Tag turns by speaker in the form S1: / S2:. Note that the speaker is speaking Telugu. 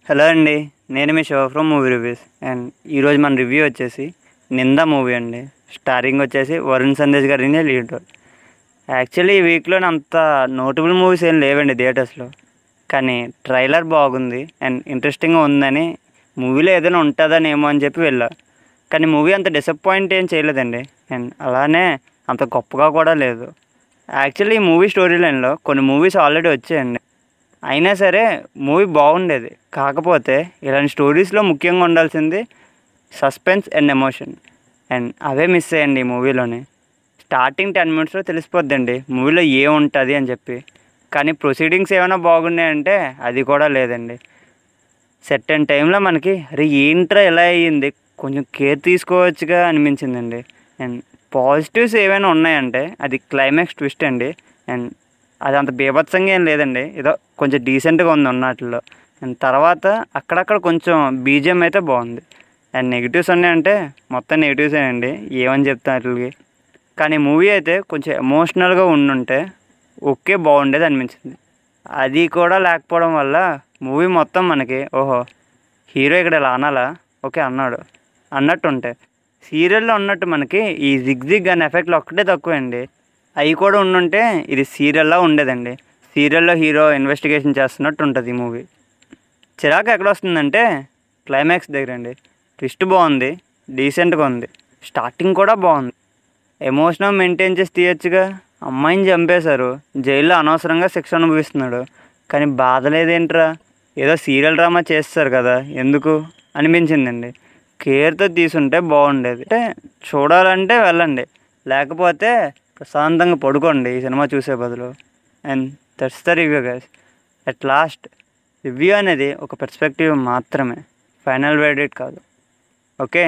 S1: హలో అండి. నేను మీ షో ఫ్రమ్ మూవీ రివ్యూస్. అండ్ ఈరోజు మన రివ్యూ వచ్చేసి నిందా మూవీ అండి. స్టారింగ్ వచ్చేసి వరుణ్ సందేశ్ గారిని లీడ్ రోల్. యాక్చువల్లీ ఈ వీక్లో అంత నోటబుల్ మూవీస్ ఏం లేవండి థియేటర్స్లో, కానీ ట్రైలర్ బాగుంది అండ్ ఇంట్రెస్టింగ్గా ఉందని, మూవీలో ఏదైనా ఉంటుందని ఏమో అని చెప్పి వెళ్ళా. కానీ మూవీ అంత డిసప్పాయింట్ ఏం చేయలేదండి. అండ్ అలానే అంత గొప్పగా కూడా లేదు. యాక్చువల్లీ ఈ మూవీ స్టోరీ లైన్లో కొన్ని మూవీస్ ఆల్రెడీ వచ్చాయండి. అయినా సరే మూవీ బాగుండేది. కాకపోతే ఇలాంటి స్టోరీస్లో ముఖ్యంగా ఉండాల్సింది suspense and emotion, and away miss అయ్యండి ఈ మూవీలోనే. స్టార్టింగ్ 10 minutesలో తెలిసిపోద్దండి మూవీలో ఏముంటుంది అని చెప్పి, కానీ ప్రొసీడింగ్స్ ఏమైనా బాగున్నాయంటే అది కూడా లేదండి. సెట్ అండ్ టైంలో మనకి అరే ఏంట్రా ఇలా అయ్యింది, కొంచెం కేర్ తీసుకోవచ్చుగా అనిపించిందండి. అండ్ పాజిటివ్స్ ఏమైనా ఉన్నాయంటే అది క్లైమాక్స్ ట్విస్ట్ అండి. అండ్ అది అంత బీభత్సంగా ఏం లేదండి, ఏదో కొంచెం డీసెంట్గా ఉంది ఉన్నట్లో. అండ్ తర్వాత అక్కడక్కడ కొంచెం బీజిఎం అయితే బాగుంది. అండ్ నెగిటివ్స్ ఉన్నాయంటే మొత్తం నెగిటివ్సే అండి, ఏమని చెప్తాను వాటికి. కానీ మూవీ అయితే కొంచెం ఎమోషనల్గా ఉండుంటే ఓకే బాగుండేది అనిపించింది. అది కూడా లేకపోవడం వల్ల మూవీ మొత్తం మనకి ఓహో హీరో ఇక్కడ ఇలా అనాలా, ఓకే అన్నాడు అన్నట్టు ఉంటాయి. సీరియల్లో ఉన్నట్టు మనకి ఈ జిగ్ అనే ఎఫెక్ట్లు ఒక్కటే తక్కువండి. అవి కూడా ఉండుంటే ఇది సీరియల్లా ఉండేదండి. సీరియల్లో హీరో ఇన్వెస్టిగేషన్ చేస్తున్నట్టు ఉంటుంది ఈ మూవీ. చిరాకు ఎక్కడ వస్తుందంటే క్లైమాక్స్ దగ్గర అండి. ట్విస్ట్ బాగుంది, డీసెంట్గా ఉంది, స్టార్టింగ్ కూడా బాగుంది. ఎమోషనల్ మెయింటైన్ చేసి తీయచ్చుగా. అమ్మాయిని చంపేశారు, జైల్లో అనవసరంగా శిక్ష అనుభవిస్తున్నాడు, కానీ బాధ లేదేంట్రా, ఏదో సీరియల్ డ్రామా చేస్తారు కదా ఎందుకు అనిపించిందండి. కేర్తో తీసుంటే బాగుండేది. అంటే చూడాలంటే వెళ్ళండి, లేకపోతే ప్రశాంతంగా పడుకోండి ఈ సినిమా చూసే బదులు. And that's the review guys. At last review అనేది ఒక పర్స్పెక్టివ్ మాత్రమే, ఫైనల్ వెర్డిక్ట్ కాదు. ఓకే.